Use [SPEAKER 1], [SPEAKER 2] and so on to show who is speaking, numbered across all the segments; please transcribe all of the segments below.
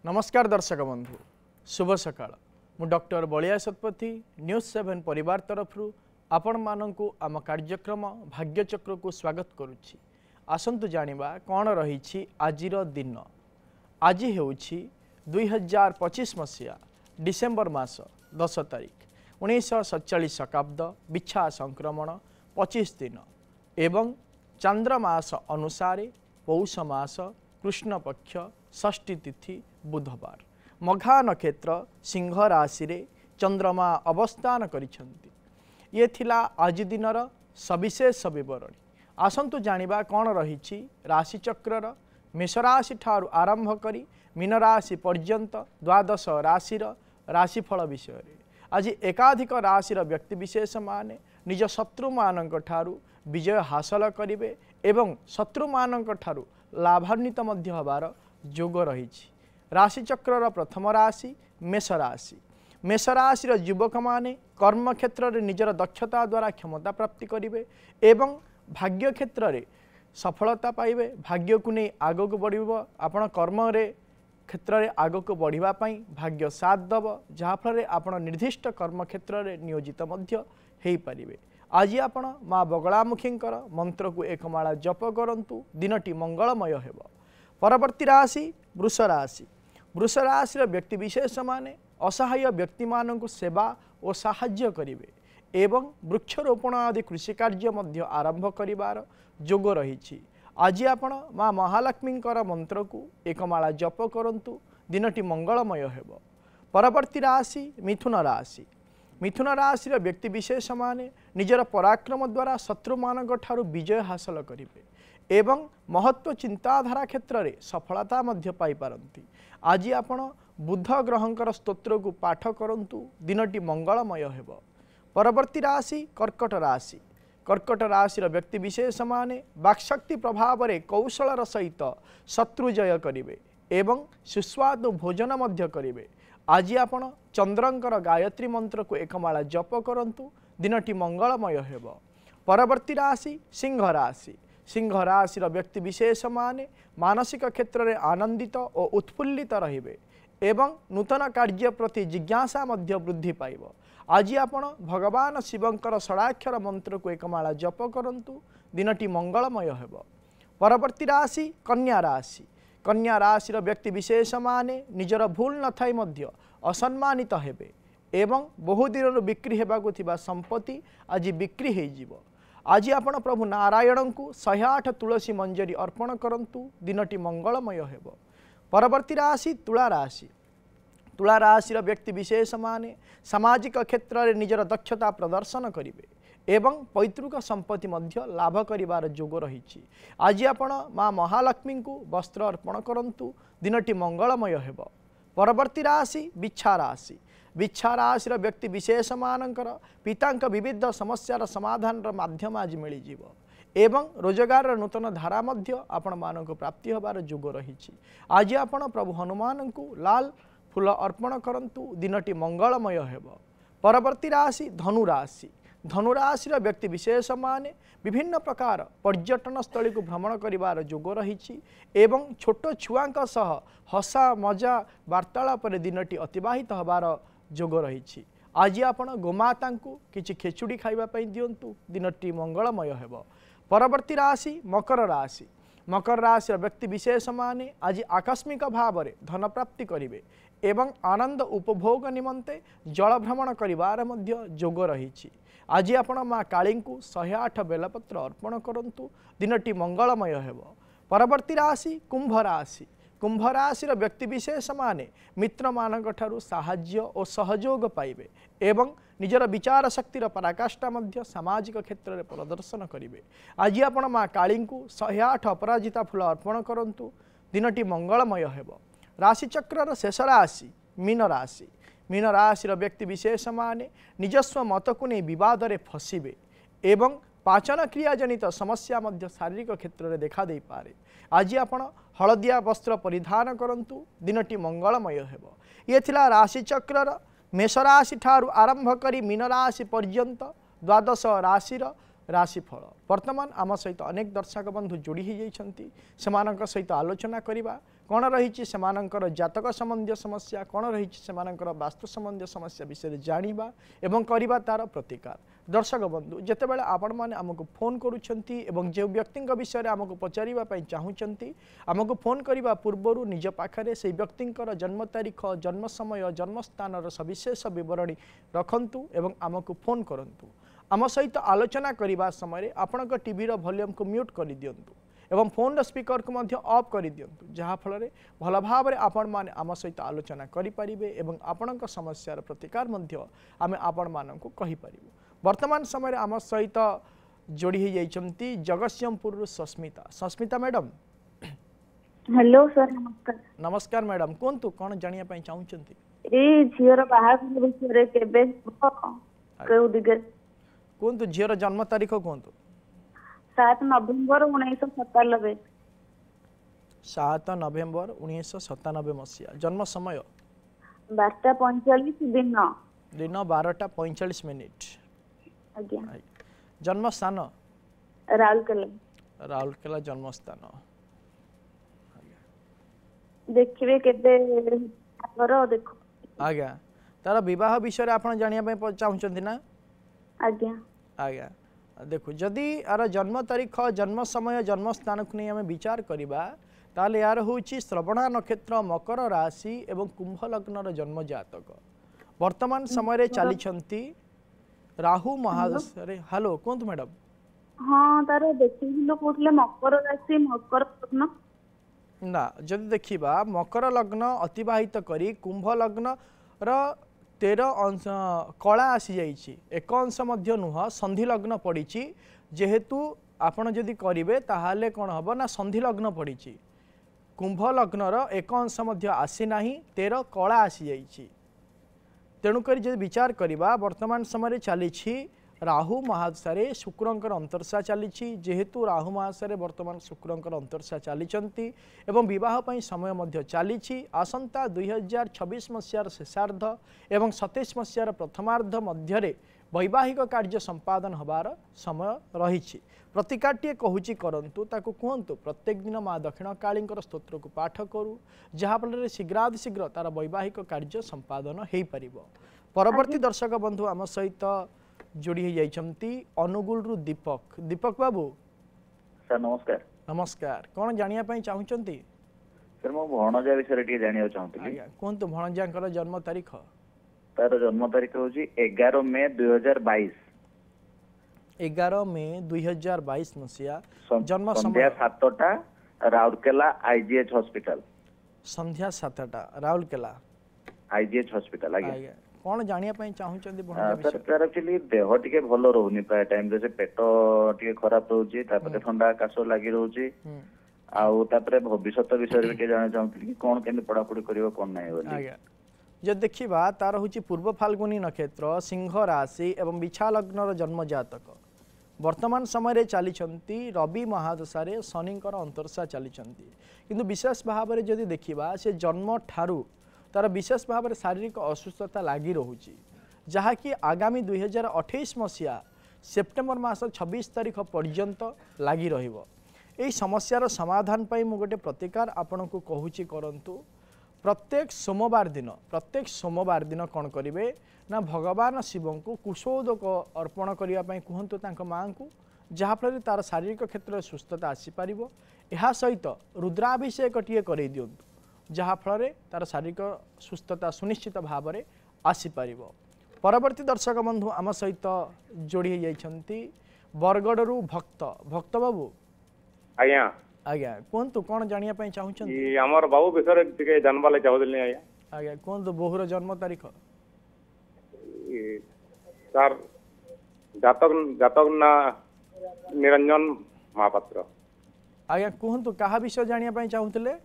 [SPEAKER 1] नमस्कार दर्शक बंधु शुभ सकाळ मु डॉक्टर बलिया सतपथी न्यूज 7 परिवार तरफ आपण मानकु आम कार्यक्रम भाग्यचक्र को स्वागत करुछि। आसंतु जानिबा कौन रही आजिर दिन। आज हेउछि 2025 मसीहा डिसेम्बर मास 10 तारिख 1947 शकाब्द बिछा संक्रमण 25 दिन एवं चंद्र मास अनुसार पौष मास कृष्ण पक्ष षष्ठी तिथि बुधवार मघा नक्षत्र सिंह राशि रे चंद्रमा अवस्थान करिछंती। ये थिला आज दिनर सविशेष विवरणी। आसंतु जानिबा कौन रही राशि चक्रर मेष राशि ठारू आरंभ करी मीन राशि पर्यंत द्वादश राशिर राशिफल विषय रे। आज एकाधिक राशिर व्यक्ति विशेष माने निज शत्रु मानक ठारू विजय हासिल करिवे एवं शत्रु मानक ठारू लाभान्वित मध्य हबार जोग रही। राशि चक्रर प्रथम राशि मेष राशि। मेष राशि युवक माने कर्म क्षेत्र में निजर दक्षता द्वारा क्षमता प्राप्ति करिवे एवं भाग्य क्षेत्र में सफलता पाइबे। भाग्य को नहीं आग को बढ़िबो आपण कर्म रे क्षेत्र में आग को बढ़िबा पई भाग्य साथ दब जहाँफल आपण निर्दिष्ट कर्म क्षेत्र में नियोजित मध्य हेई परिबे। आज आपण माँ बगलामुखी मंत्र को एक माला जप करंतु दिनटी मंगलमय हेब। परवर्ती राशि वृष राशि। वृष राशि व्यक्ति विशेष माने असहाय व्यक्ति मानक सेवा और साहाय्य करिवे एवं वृक्षरोपण आदि कृषि कार्य मध्य आरंभ करिवार जोग रही। आज आपण माँ महालक्ष्मी मंत्र को एक माला जप करंतु दिनटी मंगलमय हेब। परवर्ती राशि मिथुन राशि। मिथुन राशि व्यक्ति विशेष माने निजर पराक्रम द्वारा शत्रु मानक ठारू विजय हासिल करिवे एवं महत्व चिंताधारा क्षेत्र में सफलता मध्य पाई पारंती। आज आपण बुध ग्रहंकर स्तोत्र को पाठ करंतु दिनटी मंगलमय हेब। परवर्ती राशि कर्कट राशि। कर्कट राशि व्यक्ति विशेष माने वाक्शक्ति प्रभाव में कौशलर सहित शत्रु जय करिवे एवं सुस्वादु भोजन मध्य करिवे। आज आपण चंद्रंकर गायत्री मंत्र को एक माला जप करंतु दिनटी मंगलमय हेब। परवर्ती राशि सिंह राशि। सिंह राशि व्यक्ति विशेष माने मानसिक क्षेत्र में आनंदित और उत्फुल्लित रहिबे एवं नूतन कार्य प्रति जिज्ञासा मध्य वृद्धि पाइब। आज आपण भगवान शिवंकर षडाक्षर मंत्र को एक माला जप करंतु दिनटी मंगलमय हेब। परवर्ती राशि कन्या राशि। कन्या राशि व्यक्ति विशेष माने निजर भूल न थाई मध्य असम्मानित हेबे एवं बहु दिन बिक्री हेबाकु थिबा संपत्ति आज बिक्री हेई जिवो। आज आपण प्रभु नारायण को 108 तुलसी मंजरी अर्पण करंतु दिनटी मंगलमय हेब। परवर्ती राशि तुला राशि। तुला राशि व्यक्ति विशेष माने सामाजिक क्षेत्र में निजर दक्षता प्रदर्शन करिवे एवं पैतृक संपत्ति मध्य लाभ करिवार जोग रही। आज आपण माँ महालक्ष्मी को वस्त्र अर्पण करंतु दिनटी मंगलमय हेब। परवर्ती राशि बिच्छा राशि। बिच्छा राशि व्यक्ति विशेष मानकर पितांक विविध समस्यार समाधान माध्यम आज मिल एवं रोजगार नूतन धारा मध्य आपण मानक प्राप्ति होबार जोग रही। आज आपण प्रभु हनुमान को लाल फूल अर्पण करंतु दिनटी मंगलमय हेब। परवर्ती राशि धनु राशि। धनु राशि व्यक्ति विशेष माने विभिन्न प्रकार पर्यटन स्थली को भ्रमण करिवार जोग रही एवं छोट छुआंक सह हसा मजा वार्तालाप दिनटी अतिबाहित होबार जोग रही। आज आपण गोमाता को किछि खेचुड़ी खाइबा पई दियंतु दिनटी मंगलमय हेब। परवर्ती राशि मकर राशि। मकर राशि व्यक्ति विशेष माने आज आकस्मिक भाव में धन प्राप्ति करिवे एवं आनंद उपभोग निमंते जल भ्रमण करिवार मध्य जोग रही। आज आपण माँ काली को 108 बेलपत्र अर्पण करंतु दिनटी मंगलमय हेब। परवर्ती राशि कुंभ राशि। कुंभ राशि व्यक्ति विशेष माने मित्र मानक ठारू साहाय्य और सहयोग पाइबे एवं निजर विचार शक्तिर पराकाष्ठा मध्य सामाजिक क्षेत्र में प्रदर्शन करिवे। आज आपण माँ काली को 108 अपराजिता फूल अर्पण करंतु दिनटी मंगलमय हेब। राशि चक्रर शेष राशि मीन राशि। मीन राशि व्यक्ति विशेष माने निजस्व मत को नहीं बद में फसिबे एवं पाचन क्रिया जनित समस्या मध्य शारीरिक क्षेत्र में देखा दे पारे। आज आपण हलदिया वस्त्र परिधान करंतु दिनटी मंगलमय हेब। ये थिला राशि चक्रर मेष राशि ठारू आरंभ करी मीन राशि पर्यंत द्वादश राशिर राशिफल। वर्तमान आम सहित अनेक दर्शक बंधु जोड़ी हो जाइछंती, सेमानक सहित आलोचना करिबा। कौन रही सेमानंकर जातक संबंधी समस्या कौन रही सेमानंकर वास्तु संबंधी समस्या विषय जानिबा एवं करिबा तार प्रतिकार। दर्शक बंधु जेतेबेले आपण माने हमको फोन करूछंती एवं जे व्यक्ति विषय हमको पचारिबा पई चाहुचंती हमको फोन करिबा पूर्वरु निज पाखरे से व्यक्तिंकर जन्म तारीख जन्म समय जन्म स्थान सविशेष विवरणी रखंतु एवं हमको फोन करंतु। आम सहित आलोचना करने समय आपण टीवी वॉल्यूम को म्यूट कर दिंतु एवं फोन स्पीकर को मध्य ऑफ कर दिंतु जहाँफल भल भाव में आपण मैंने आम सहित आलोचना करें एवं आपण समस्यार प्रतिकार आम आपण मानक कहीपर। वर्तमान समय आम सहित जोड़ी जाती Jagatsinghpur Sasmita. Sasmita madam
[SPEAKER 2] hello sir नमस्कार।
[SPEAKER 1] नमस्कार मैडम कहतु कौन जानापी चाहते
[SPEAKER 2] झीर बाहाघर विषय केबे
[SPEAKER 1] कहतु झीर जन्म तारीख कहतु
[SPEAKER 2] 7 नवेम्बर 1997।
[SPEAKER 1] 7 नवेम्बर 1997 मसीहा। जन्म समय
[SPEAKER 2] 12:45 दिन
[SPEAKER 1] 12:45।
[SPEAKER 2] आज्ञा
[SPEAKER 1] जन्म स्थान
[SPEAKER 2] राउरकेला।
[SPEAKER 1] राउरकेला जन्म स्थान
[SPEAKER 2] देखिए केबे देखो
[SPEAKER 1] आज्ञा तार विवाह विषय आपण जानिया पय चाहुचंती ना।
[SPEAKER 2] आज्ञा
[SPEAKER 1] आज्ञा देखो जदि यार जन्म तारीख जन्म समय जन्म स्थान को नहीं आम विचार करवा ताले यार होची श्रवणा नक्षत्र मकर राशि एवं कुंभ लग्न जन्म जातक वर्तमान समय चली राहु महादशा। हेलो कहतु मैडम।
[SPEAKER 2] हाँ तार देखिलो कोठले मकर राशि मकर लग्न
[SPEAKER 1] ना जदि देखिबा मकर लग्न अतिवाहित करी कुंभ लग्न र 13 अंश कला आसी जाइए एक अंश मध्य नुह संधि लग्न पड़ी जेहेतु आपण जदि करेंगे ताहले कौन हम ना संधि लग्न पड़ी कुंभ लग्नर एक अंश मध्य आसी ना 13 कला आसी जाइए तेणुक जब विचार करवा वर्तमान समय चली राहु महादशा शुक्रंकर अंतर्शा चली जेहेतु राहु महादशा वर्तमान शुक्रंकर अंतर्शा चली एवं विवाह समय मध्य चली आसंता 2026 मसीहार शेषार्ध एवं 27 मसीहार प्रथमार्ध मध्य वैवाहिक कार्य संपादन हबार समय रही। प्रतिकारटे कहूँ करंतु ताकू कहतु प्रत्येक दिन माँ दक्षिण काली स्तोत्र को पाठ करू जहाँफल शीघ्रातिशीघ्र तार वैवाहिक कार्य संपादन हो पार। परवर्ती दर्शक बंधु आम सहित जोड़ी जाइछंती अनुगुल रु दीपक। दीपक बाबू
[SPEAKER 3] सर नमस्कार।
[SPEAKER 1] नमस्कार कौन जानिया पई चाहुचंती
[SPEAKER 3] सर मो भणजा विषय टी जानिया चाहते
[SPEAKER 1] आज्ञा कहतु भणजांकर जन्म तारीख
[SPEAKER 3] तार जन्म तारीख होची 11 मई 2022।
[SPEAKER 1] 11 मई 2022 मसीहा। जन्म समय
[SPEAKER 3] 7टा राउरकेला आईजीएच हॉस्पिटल।
[SPEAKER 1] संध्या 7टा राउरकेला
[SPEAKER 3] आईजीएच हॉस्पिटल। आज्ञा
[SPEAKER 1] कौन जानिया पई चाहुचंती
[SPEAKER 3] सर तार एक्चुअली देह टिके भलो रहउनी प्राय टाइम जैसे पेट टिके खराब रहउची तापर ठंडा काश लागि रहउची आउ तापर भविष्यत विषय के जाना चाहती कि कौन केन पढ़ा पढ़ी करियो कोन नाही बोली।
[SPEAKER 1] आज्ञा जो देखिबा तार होची पूर्व फाल्गुनी नक्षत्र सिंह राशि एवं बिछा लग्नर जन्म जातक वर्तमान समय चली रवि महादशा शनिकर अंतर्शा चली किंतु विशेष भाव में जदि देखिबा से जन्म ठारू तार विशेष भाव में शारीरिक असुस्थता लगी रोची जहाँकि आगामी 2028 मसीहा सेप्टेम्बर मास 26 तारीख पर्यंत लगी रही समस्यार समाधान पाई मु गोटे प्रतिकार आपण को कहूँ करंतु प्रत्येक सोमवार दिन कौन करेंगे ना भगवान शिव को कुशोदक अर्पण करने कहतु माँ को जहाँफल तार शारीरिक क्षेत्र में सुस्थता आसीपर यह सहित रुद्राभिषेक टे कर दिंतु जहाँफल तार शारीरिक सुस्थता सुनिश्चित भाव में आसीपर। परवर्ती दर्शक बंधु आम सहित जोड़ी जाइछंती बरगड़ू भक्त। भक्त बाबू
[SPEAKER 4] आज्ञा
[SPEAKER 1] आज्ञा कहतु कौन जानिया पई चाहुछंती
[SPEAKER 4] हमर बाबू विषय टिके जानबा ले चाहुदली आज्ञा।
[SPEAKER 1] आज्ञा कहतु बहुर जन्म तारीख
[SPEAKER 4] सर जातक ना निरंजन महापात्र।
[SPEAKER 1] आज्ञा कहतु कहा विषय जानिया पई चाहुतले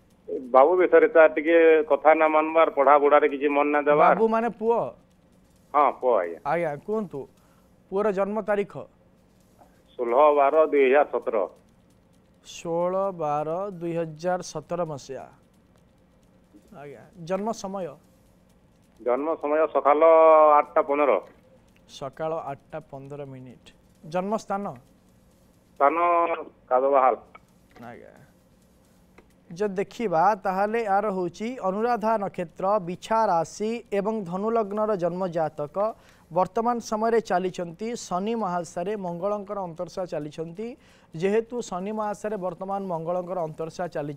[SPEAKER 4] बाबू विषय टिके कथा ना मानबार पढ़ा बुढ़ा रे किछि मन ना देबार।
[SPEAKER 1] बाबू माने पुओ।
[SPEAKER 4] हां पुओ आज्ञा।
[SPEAKER 1] आज्ञा कहतु पुओर जन्म तारीख
[SPEAKER 4] 16/12/2017।
[SPEAKER 1] 16/12/2017 मसीहा। आज्ञा जन्म समय
[SPEAKER 4] सकाल 8:15
[SPEAKER 1] सकाल 8:15। जन्म स्थान
[SPEAKER 4] कादोबाहाल।
[SPEAKER 1] आज्ञा जब देखा ताहले यार होची अनुराधा नक्षत्र बिछा राशि एवं धनु लग्नर जन्म जातक वर्तमान समय चली शनि महासारे मंगलंकर अंतरसा चली जेहेतु शनि महासारे वर्तमान मंगलंकर अंतरसा चली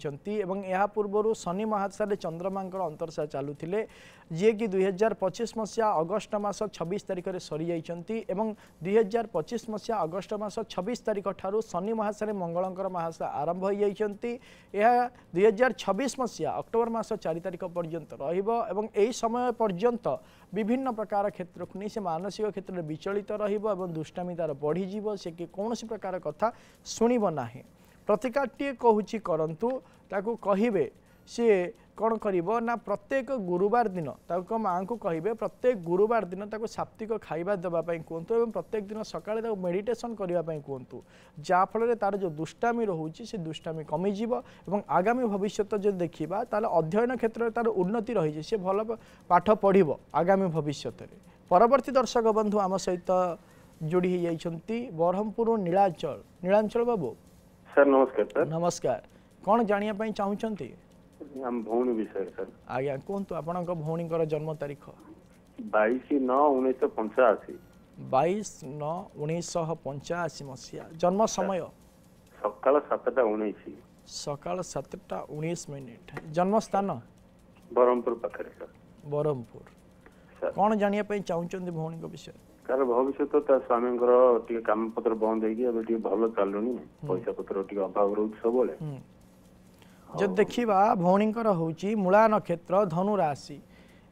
[SPEAKER 1] या पूर्व शनि महासारे चंद्रमांकर अंतरसा चलुथिले जे कि 2025 मसीहा अगस्ट मास 26 तारिख में सरी जाइछंती एवं 2025 मसीहा अगस्ट मास 26 तारिख ठारू शनि महासारे मंगलंकर महासा आरंभ हो जाइछंती यह 2026 मसीहा अक्टोबर मास 4 तारिख पर्यंत रहिबो एवं एही समय पर्यंत विभिन्न प्रकार क्षेत्र को नहीं से मानसिक क्षेत्र में विचलित रहिबो एवं दुष्टामी तार बढ़ी जीवो से कि कौन सी प्रकार कथा सुनिब नाही प्रतिकारटी कहूची करंतु ताकू कहिबे सी कौन करिबो ना प्रत्येक गुरुवार दिन ताको माँ को कहिबे प्रत्येक गुरुवार दिन ताको साप्तिक खाइबा देबा पई कहंतु एवं प्रत्येक दिन सकाळे ताको मेडिटेशन करिबा पई कहंतु जा फल तार जो दुष्टामी रहउची से दुष्टामी कमी जीवो एवं आगामी भविष्य जो देखिबा ताले अध्ययन क्षेत्र में तार उन्नति रही जे से भल पाठ पढ़िबो आगामी भविष्य रे परवर्ती दर्शक बंधु आम सहित जोड़ी हो जाइछंती बरहमपुर नीलांचल बाबू
[SPEAKER 4] सर नमस्कार सर
[SPEAKER 1] नमस्कार कौन जानिया पई चाहुचंती
[SPEAKER 4] हम भौणी विषय सर
[SPEAKER 1] आज्ञा कहतु आपण भौणी जन्म तारीख
[SPEAKER 4] 22/9/1985
[SPEAKER 1] 22/9/1985 मसीहा जन्म समय
[SPEAKER 4] सकाळ 7:19
[SPEAKER 1] सकाळ 7:19 जन्म स्थान
[SPEAKER 4] बरहमपुर पाखरे सर
[SPEAKER 1] बरहमपुर कौन जानिया पई चाहुचंती भौणी विषय
[SPEAKER 4] तार भविष्य तो स्वामी काम पत्र बंद हो भल चलुनी पैसा पत्र अभाव रोच सब
[SPEAKER 1] जब देखा भौणीकर होची मूला नक्षत्र धनु राशि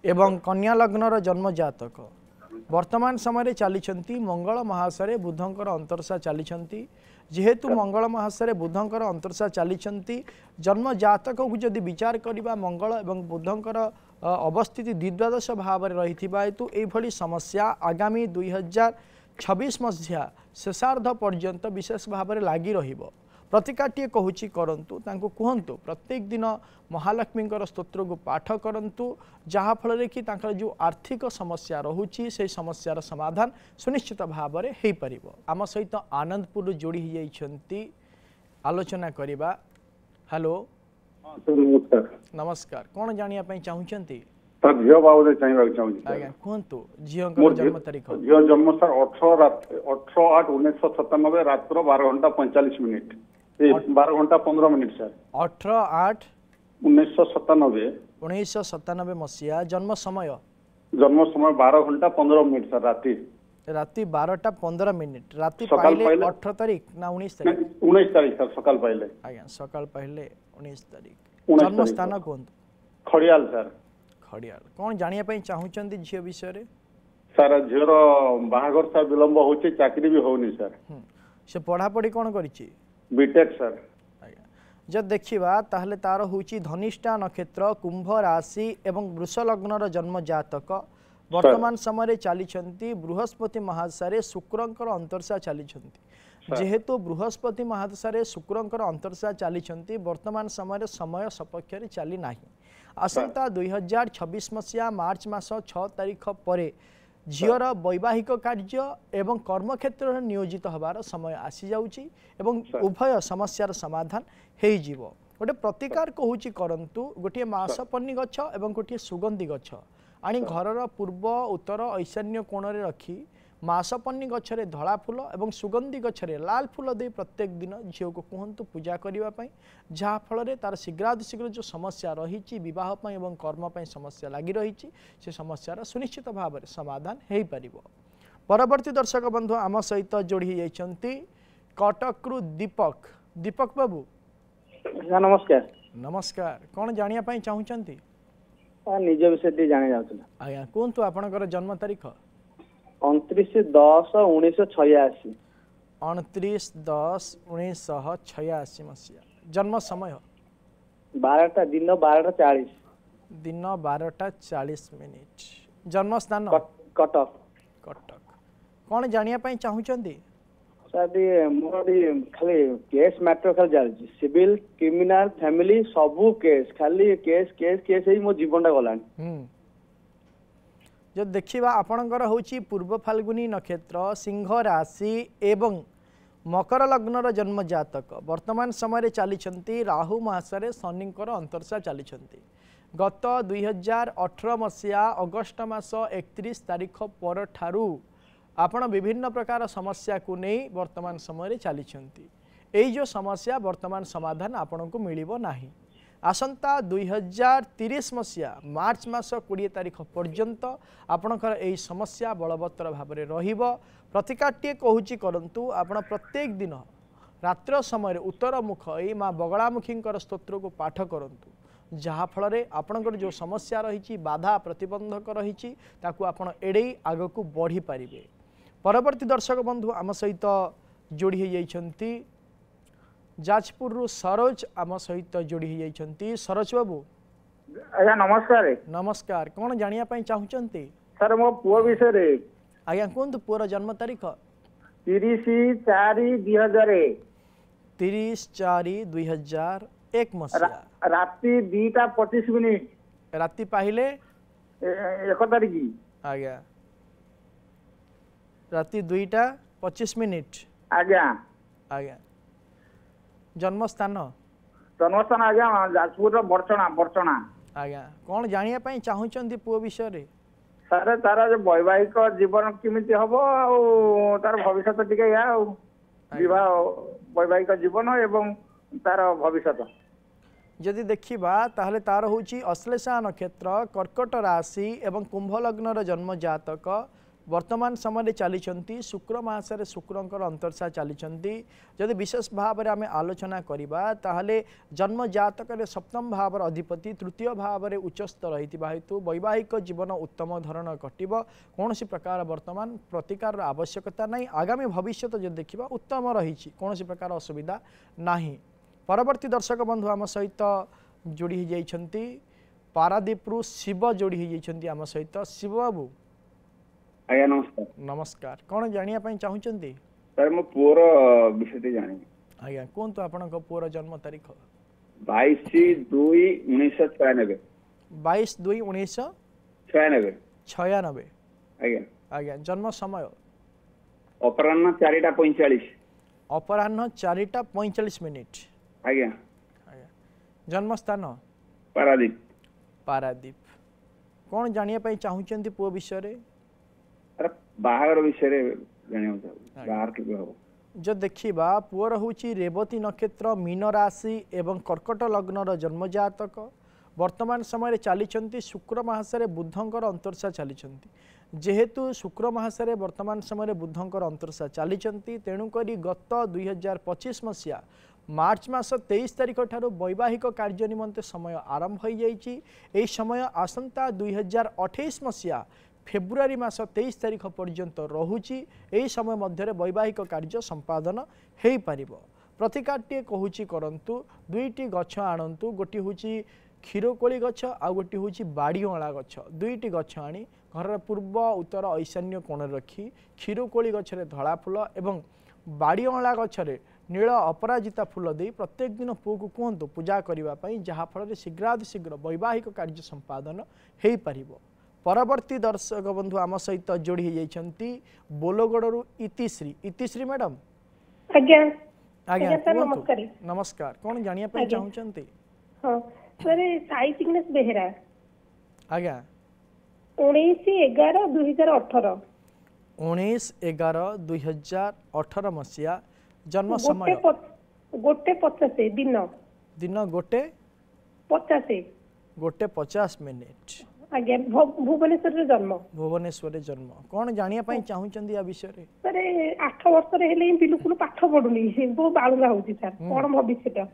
[SPEAKER 1] एवं कन्या लग्नर जन्म जातक वर्तमान समय चली मंगल महासारे बुधंकर अंतरसा चली जेहेतु मंगल महासारे बुधंकर अंतरसा चली जन्म जातक को जदि विचार करबा मंगल एवं बुधंकर अवस्थिति द्विद्वादश भाव में रही हेतु यही समस्या आगामी 2026 मसीहा शेषार्ध पर्यंत विशेष भाव में लगी रहिबो प्रतिकारटी कहूची करंतु तांको कहंतु प्रत्येक दिन महालक्ष्मी स्तोत्र को पाठ करंतु जहा फल कि तांकर जो आर्थिक समस्या रहुची से समस्यार समाधान सुनिश्चित भाव में हो पारिबो आम सहित आनंदपुर जोड़ी हो जाइछंती आलोचना करिबा हेलो
[SPEAKER 4] नमस्कार
[SPEAKER 1] नमस्कार कौन जानिया पई चाहुचंती
[SPEAKER 4] सर झियो बाबू चाहिबा चाहूची
[SPEAKER 1] आज्ञा कहंतु झियो जन्म तारीख
[SPEAKER 4] झियो जन्म सर 18/8/1997 रात्र 12:45 12 घंटा 15 मिनिट सर
[SPEAKER 1] 18/8/1997 मसीहा जन्म समय
[SPEAKER 4] 12 घंटा 15 मिनिट सर
[SPEAKER 1] राति 12:15 राति पहले 18 तारीख ना 19 तारीख
[SPEAKER 4] 19 तारीख सर सकाल पहले
[SPEAKER 1] आज्ञा सकाल पहले 19 तारीख जन्म स्थान कहंतु
[SPEAKER 4] खड़ियाल सर
[SPEAKER 1] खड़ियाल कौन जानिया पई चाहुचंती झियो विषय रे
[SPEAKER 4] सर झियोर बाहागर सर विलंब होची चाकरी भी होनी सर
[SPEAKER 1] से पढ़ा पढ़ी कौन करिछि
[SPEAKER 4] बीटेक सर
[SPEAKER 1] जब देखा ताहले तार होची धनिष्ठा नक्षत्र कुंभ राशि एवं वृष लग्नर जन्म जातक वर्तमान समय चली बृहस्पति महादशारे शुक्रंकर अंतरसा चली जेहेतु बृहस्पति महादशारे शुक्रंकर अंतरसा चली वर्तमान समय सपक्ष चली ना आसंता 2026 मसीहा मार्च मास 6 तारिख पर झीर वैवाहिक कार्य एवं कर्मक्षेत्र में नियोजित होबार समय आसी जाउची एवं उभय समस्यार समाधान हो जीवो गोटे प्रतिकार कहूची करंतु गोटे मासपन्नी गछ एवं गोटे सुगंधी गछ आनी घरर पूर्व उत्तर ईशान्य कोण रे रखी मासपन्नी गछरे धला फूल एवं सुगंधी गछरे लाल फूल दे प्रत्येक दिन झील को कहतु पूजा करने जहाँ फल तार शीघ्रातिशीघ्र जो समस्या रही विवाह एवं कर्म समस्या लगी रही से समस्यार सुनिश्चित भाव में समाधान हो पार परवर्ती दर्शक बंधु आम सहित जोड़ी जाइछंती कटकरू दीपक बाबू
[SPEAKER 5] नमस्कार
[SPEAKER 1] नमस्कार कौन जानिया पई चाहुचंती
[SPEAKER 5] निज विषय जाने जाउछला
[SPEAKER 1] आज्ञा कहतु आपनकर जन्म तारीख
[SPEAKER 5] 29/10/1986
[SPEAKER 1] 29/10/1986 मसीहा जन्म समय
[SPEAKER 5] 12टा दिन 12:40
[SPEAKER 1] दिन 12:40 जन्म स्थान
[SPEAKER 5] कटक
[SPEAKER 1] कौन जानिया पई चाहुचंती
[SPEAKER 5] सर मोर खाली केस मैटर खाली जालची सिविल क्रिमिनल फैमिली सबू केस खाली केस ही मो जीवनटा गलानी
[SPEAKER 1] जब देखा आपणकर होची पूर्व फाल्गुनी नक्षत्र सिंह राशि एवं मकर लग्नर जन्म जातक वर्तमान समय चली राहु मासरे शनिकर अंतर्षा चली गत 2018 मसीहा अगस्ट मास 31 तारीख पर ठारू आपण विभिन्न प्रकार समस्या को नहीं वर्तमान समय चली यही जो समस्या वर्तमान समाधान आपण को मिलिबो नाही। आसंता 2030 मसीहा मार्च मास 20 तारीख पर्यंत आपणकर यही समस्या बलवत्तर भाव में रहिबो। प्रतिकाट्य कहूची करंतु आपण प्रत्येक दिन रात्र समय उत्तरमुख यही माँ बगलामुखी स्तोत्र को पाठ करंतु जहाँफल आपणकर जो समस्या रही बाधा प्रतिबंधक रही आपण एड़े आग को बढ़ी पारे। परवर्ती दर्शक बंधु आम सहित जोड़ी होती जाजपुर सरोज आम सहित जोड़ी होती। सरोज बाबू
[SPEAKER 5] आज्ञा नमस्कार।
[SPEAKER 1] नमस्कार कौन जानापी चाहते
[SPEAKER 5] सर मो पुओ विषय
[SPEAKER 1] आज्ञा कहतु पुअर जन्म तारीख
[SPEAKER 5] 30/4/2001
[SPEAKER 1] 30/4/2001 मसीहा
[SPEAKER 5] राति 2:25
[SPEAKER 1] राति पाहिले
[SPEAKER 5] 1 तारीख
[SPEAKER 1] आज्ञा राति 2:25
[SPEAKER 5] आज्ञा
[SPEAKER 1] आज्ञा जन्म स्थान
[SPEAKER 5] आज्ञा जाजपुर बरचना
[SPEAKER 1] आज्ञा कौन जानापी चाहते पुओ विषय
[SPEAKER 5] सर तार जो वैवाहिक जीवन केमिति हम तार भविष्य टिके या विवाह वैवाहिक जीवन एवं तार भविष्य
[SPEAKER 1] जदि देखा ताहले तार होची अश्लेषा नक्षत्र कर्कट राशि एवं कुंभ लग्नर जन्म जातक वर्तमान समय चली शुक्र मासरे शुक्रंकर अंतर्षा चली जदि विशेष भाव में आम आलोचना करवा ताहले जन्म जातक सप्तम भाव अधिपति तृतीय भाव में उच्चस्थ रही हेतु वैवाहिक जीवन उत्तम धरण कटिब कौन प्रकार वर्तमान प्रतिकार आवश्यकता नहीं। आगामी भविष्य जो देखा उत्तम रही कौन प्रकार असुविधा नहीं। परवर्ती दर्शक बंधु आम सहित जोड़ी होती पारादीपरू शिव जोड़ी होती आम सहित। शिव बाबू
[SPEAKER 5] आज्ञा नमस्कार।
[SPEAKER 1] नमस्कार कौन जानापी चाहते
[SPEAKER 5] सर मो पुओर विषय जानी
[SPEAKER 1] आज्ञा कहतु आपण पुअर जन्म तारीख
[SPEAKER 5] 22/2/1996
[SPEAKER 1] 22/2/1996
[SPEAKER 5] आज्ञा
[SPEAKER 1] आज्ञा जन्म समय
[SPEAKER 5] अपराह्न 4:45
[SPEAKER 1] अपराह्न 4:45
[SPEAKER 5] आज्ञा
[SPEAKER 1] जन्म स्थान
[SPEAKER 5] पारादीप
[SPEAKER 1] कौन जानापी चाहते पुओ विषय
[SPEAKER 5] बाहर विषय बाहर के
[SPEAKER 1] जो देखा पुअर हूँ रेवती नक्षत्र मीन राशि एवं कर्कट लग्नर जन्म जातक वर्तमान समय चली शुक्र मासरे बुधंकर अंतर्षा चली जेहेतु शुक्र मासरे वर्तमान समय बुधंकर अंतर्षा चली तेणुक गत 2025 मसीहा मार्च मास 23 तारीख ठारू वैवाहिक कार्य निमंते समय आरंभ हो जाए। समय आसंता 2028 मसीहा फेब्रुआरी मास 23 तारीख पर्यंत रहुची। यही समय मध्य वैवाहिक कार्य संपादन हो पार। प्रतिकाट्य कहूची करंतु दुईटी गछ आणंतु गोटी हूँ क्षीरकोली गछ आ गोटी हूँ बाड़ीअला गछ दुईटी गछ आनी घर पूर्व उत्तर ईशान्य कोण रखी क्षीरकोली गछरे धला फूल एवं बाड़ीअला गछरे नील अपराजिता फूल दे प्रत्येक दिन पुओ को कहतु पूजा करने जहाँफल शीघ्रातिशीघ्र वैवाहिक कार्य संपादन हो पार। परवर्ती दर्शक बंधु आम सहित जोड़ी होती बोलोगड़ू इतिश्री मैडम
[SPEAKER 6] आज्ञा
[SPEAKER 1] आज्ञा
[SPEAKER 6] सर नमस्कार।
[SPEAKER 1] नमस्कार कौन जानापी चाहते
[SPEAKER 6] हाँ सर साई सिग्नेस बेहेरा
[SPEAKER 1] आज्ञा
[SPEAKER 6] 19/11/2018
[SPEAKER 1] 19/11/2018 मसीहा जन्म समय
[SPEAKER 6] 1:50 दिन
[SPEAKER 1] दिन 1:50 1:50
[SPEAKER 6] आज्ञा भुवनेश्वर जन्म
[SPEAKER 1] भुवनेश्वर जन्म कौन जानापी चाहते या विषय
[SPEAKER 6] सर 8 वर्ष बिल्कुल पाठ पढ़ुनी बहुत बालुगा होती सर कौन भविष्य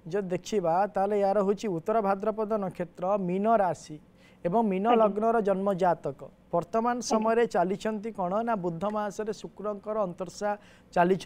[SPEAKER 1] जो देखा ताले यार हूँ उत्तर भाद्रपद नक्षत्र मीन राशि एवं मीन लग्नर जन्म जातक वर्तमान समय चली कौन ना बुध मासरे शुक्रंकर अंतर्षा चली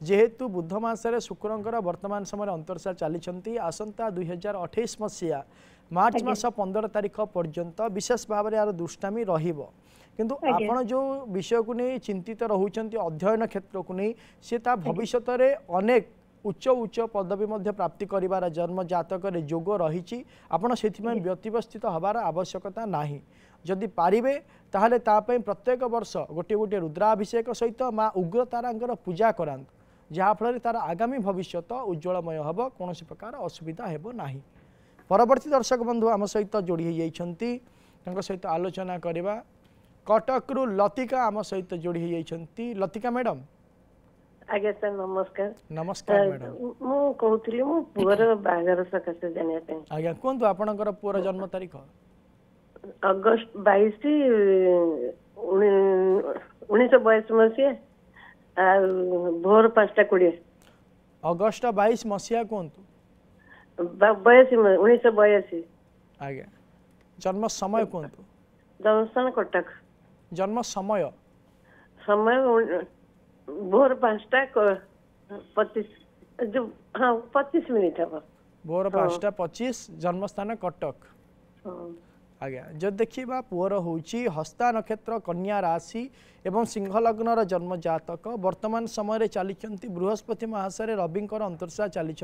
[SPEAKER 1] जेहेतु बुध मासरे शुक्रंकर वर्तमान समय अंतर्षा चली आसंता 2028 मसीहा मार्च मास 15 तारीख पर्यंत विशेष भाव में यार दुष्टामी रहिबो किंतु आपण जो विषय को नहीं चिंतित रहउचंती अध्ययन क्षेत्र को नहीं से ता भविष्यत रे अनेक उच्च उच्च पदवी मध्य प्राप्ति करिवार जन्म जातक रे जोग रही आपण सेथिमे व्यतिवस्थित हबार आवश्यकता नाही। जदि पारिबे ताहले ता पई प्रत्येक वर्ष गोटे गोटे रुद्राभिषेक सहित माँ उग्रतारांकर पूजा करांतु जहाँफल तार आगामी भविष्य उज्जवलमय हम कौन प्रकार असुविधा हेब नाही। परवर्ती दर्शक बंधु आम सहित जोड़ी होती सहित आलोचना करवा कटकरू लतिका आम सहित जोड़ी होती। लतिका मैडम
[SPEAKER 7] आज्ञा सर नमस्कार।
[SPEAKER 1] नमस्कार मैडम
[SPEAKER 7] मु कहूली मो पुअर बाहागर सकाशे जानिया पे
[SPEAKER 1] आज्ञा कहतु आपणकर पुअर जन्म तारीख
[SPEAKER 7] अगस्त 22 1982 मसीहा भोर 5:20
[SPEAKER 1] अगस्त 22 मसीहा कहतु
[SPEAKER 7] 1982
[SPEAKER 1] आज्ञा जन्म समय कहतु
[SPEAKER 7] जन्मस्थान कटक
[SPEAKER 1] जन्म समय
[SPEAKER 7] समय भोर 5:25 जो हाँ 25 मिनट हम
[SPEAKER 1] भोर 5:25 जन्मस्थान कटक आज्ञा जब देखा पुअर होची हस्ता नक्षत्र कन्या राशि एवं सिंह लग्नर जन्म जातक वर्तमान समय चली बृहस्पति महाशय रविंकर अंतर्शा चली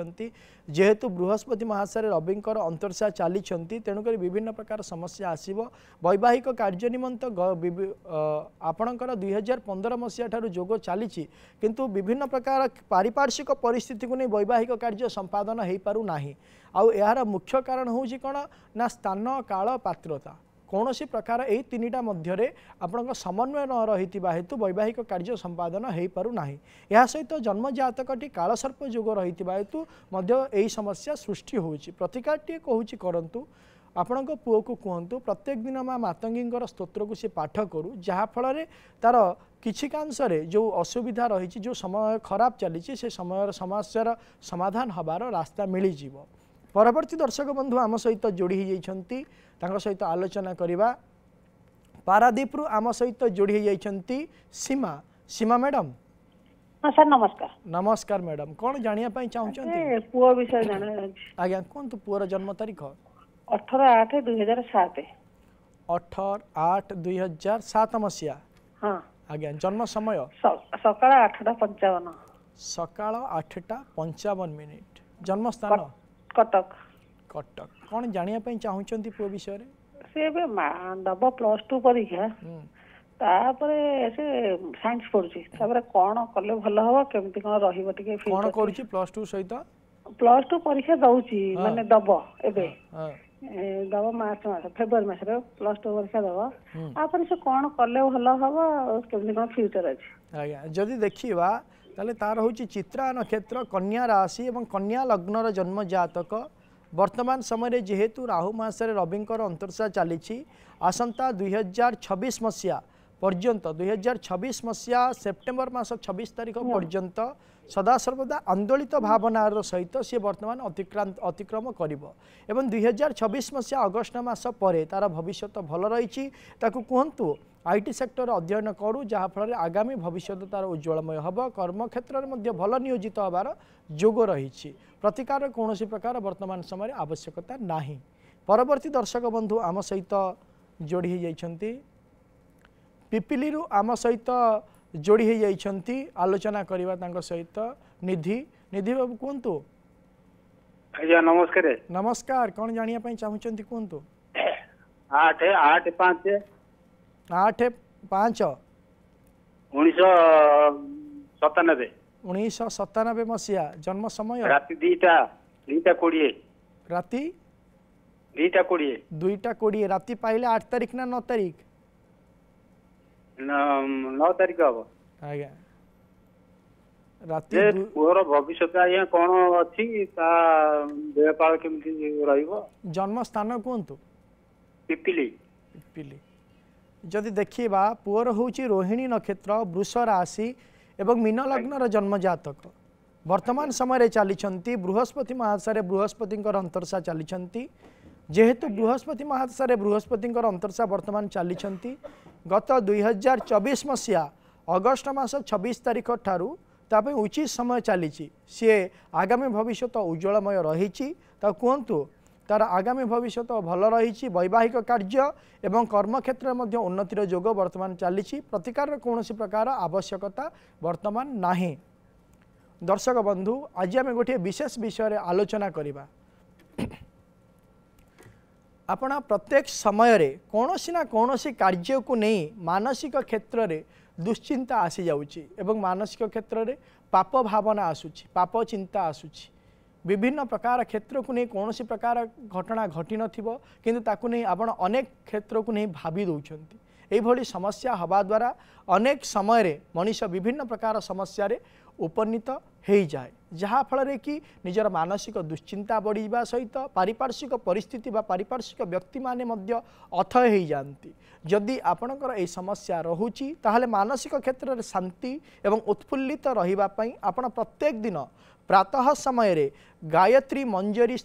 [SPEAKER 1] जेहेतु बृहस्पति महाशय रविंकर अंतर्शा चली तेणुक विभिन्न प्रकार समस्या आसव वैवाहिक कार्य निमंत आपणकर 2015 मसीहा ठारू जोग चली किंतु विभिन्न प्रकार पारिपार्श्विक परिस्थिति को नहीं वैवाहिक कार्य संपादन हो पारु नाही। आउ यार मुख्य कारण होची कौन ना स्थान काल पात्रता कौन सी प्रकार यही तीनटा मध्य आपण समन्वय न रही हेतु वैवाहिक कार्य संपादन हो पारु नाही। यह सहित जन्म जातकटी कालसर्प जोग रही हेतु यही समस्या सृष्टि होची। प्रतिकार टी कहूँ करंतु आपण पुओ को कहतु प्रत्येक दिन माँ मातंगी स्तोत्र को सी पाठ करू जहाँफल तार किछिकांशरे जो असुविधा रही जो समय खराब चली से समय समस्यार समाधान हबार रास्ता मिल जीव। परवर्ती दर्शक बंधु आम सहित जोड़ी होती सहित आलोचना करवा पारादीपरू आम सहित जोड़ी होती सीमा सीमा मैडम
[SPEAKER 6] हाँ सर नमस्कार।
[SPEAKER 1] नमस्कार मैडम कौन जानिया चाहते
[SPEAKER 6] पुओ विषय जाना
[SPEAKER 1] आज्ञा कहतु पुअर जन्म तारीख
[SPEAKER 6] 18/8/2007
[SPEAKER 1] 18/8/2007 मसीहा
[SPEAKER 6] हाँ
[SPEAKER 1] आज्ञा जन्म समय
[SPEAKER 6] सकाळ 8:55
[SPEAKER 1] सकाळ 8:55 जन्म स्थान
[SPEAKER 6] कटक
[SPEAKER 1] कटक कौन जानिया चाहूँगी पुओ विषय
[SPEAKER 6] से दब +2 परीक्षा तापरे से साइंस पढ़ुची तापरे कौन कले भल हम केमती कौन रहिबो टिके
[SPEAKER 1] कौन करूची +2 सहित
[SPEAKER 6] +2 परीक्षा दउची माने दब एबे दब मार्च मास फेब्रुआरी मास रे +2 परीक्षा दब तापरे से कौन कले भल हम केमती कौन फ्यूचर अछि।
[SPEAKER 1] आज्ञा जदि देखिबा ताले तार होची चित्रा नक्षत्र कन्या राशि एवं कन्या लग्नर जन्म जातक वर्तमान समय जेहेतु राहु मासरे रविंकर अंतर्शा चली आसंता 2026 मसीहा पर्यंत 2026 मसीहा सेप्टेम्बर मास 26 तारीख पर्यंत सदासर्वदा आंदोलित भावनार सहित सी वर्तमान अतिक्रम करिवो एवं 2026 मसीहा अगस्ट मास पर तार भविष्य भल रही कहतु आईटी सेक्टर अध्ययन करू जहाँफल आगामी भविष्य तार उज्जवलमय हम कर्म क्षेत्र में भल नियोजित हबार जोग रही प्रतिकार कौन प्रकार वर्तमान समय आवश्यकता नाही। परवर्ती दर्शक बंधु आम सहित जोड़ी होती पिपिली आम सहित जोड़ी होती आलोचना करवा सहित निधि निधि बाबू कहतु
[SPEAKER 5] आज्ञा नमस्कार।
[SPEAKER 1] नमस्कार कौन जानिया चाहूँगी कहतु
[SPEAKER 5] 8/8/5
[SPEAKER 1] 8/5 1997 मसीहा जन्म समय
[SPEAKER 5] राति 2:20
[SPEAKER 1] राति
[SPEAKER 5] 2:20
[SPEAKER 1] राति पाइले 8 तारीख ना 9 तारीख
[SPEAKER 5] 9 तारीख हम
[SPEAKER 1] आज्ञा राति
[SPEAKER 5] पुअर भविष्य आज्ञा कौन अच्छी देहपाल केमती रहिबो
[SPEAKER 1] जन्म स्थान कहतु
[SPEAKER 5] पिपिली
[SPEAKER 1] पिपिली जदि देखिबा पुअर होची रोहिणी नक्षत्र वृष राशि एवं मीन लग्नर जन्म जातक वर्तमान समय चली बृहस्पति महाशय बृहस्पति अंतर्शा चली जेहेतु बृहस्पति महाशय बृहस्पति अंतर्शा वर्तमान चली गत 2024 मसीहा अगस्ट मास 26 तारीख ठारू तापे उचित समय चली सी आगामी भविष्य उज्जवलमय रही कहतु तार आगामी भविष्य भल रही वैवाहिक कार्य एवं कर्म क्षेत्र में उन्नतिर जोग वर्तमान चली प्रतिकार कौन प्रकार आवश्यकता वर्तमान नाही। दर्शक बंधु आज आम गोटे विशेष विषय आलोचना करवा आपण प्रत्येक समय रे कौन ना कौन कार्य को नहीं मानसिक क्षेत्र में दुश्चिंता आसी जाउची एवं मानसिक क्षेत्र में पाप भावना आसूची पाप चिंता आसूची विभिन्न प्रकार क्षेत्र को नहीं कौन प्रकार घटना घटी नथिबो किंतु ताकू नहीं आपण अनेक क्षेत्र को नहीं भावी दौरान यही समस्या हवा द्वारा अनेक समय मनीष विभिन्न प्रकार समस्या उपनीत हो जाए जहाँफल कि निजर मानसिक दुश्चिंता बढ़ा सहित पारिपार्श्विक परिस्थिति बा पारिपार्श्विक व्यक्ति माने मध्य अथय हो जाती जदि आपणकर यह समस्या रोची ताहले मानसिक क्षेत्र में शांति एवं उत्फुल्लित रहिबापई आपण प्रत्येक दिन प्रातः समय गायत्री मंजरी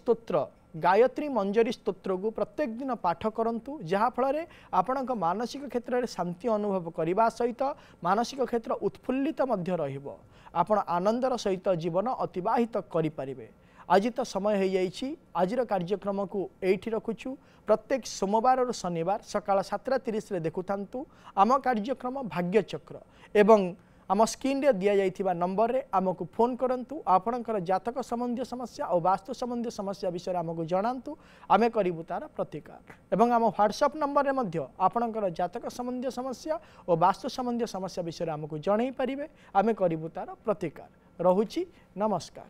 [SPEAKER 1] स्तोत्र को प्रत्येक दिन पाठ करंतु जहाँफल आपण मानसिक क्षेत्र में शांति अनुभव करने सहित मानसिक क्षेत्र उत्फुल्लित मध्य रहिबो आपण आनंदर सहित जीवन अतिवाहित करें। आज तो समय हो जाइए आज कार्यक्रम को एठी रखुचु प्रत्येक सोमवार और शनिवार सकाळ 7:30 देखु आम कार्यक्रम भाग्यचक्र एवं आम स्क्रीन रे दिया जाइथिबा नंबर रे आमको फोन करंतु आपणकर जातक संबंधी समस्या और वास्तु संबंधी समस्या विषय आमको जनांतु आमे करिबु तार प्रतिकार एवं आम व्हाट्सएप नंबर रे मध्य आपणकर जातक संबंधी समस्या और वास्तु संबंधी समस्या विषय आमको जणै परिबे आमे करिबु तार प्रतिकार। रहुछि नमस्कार।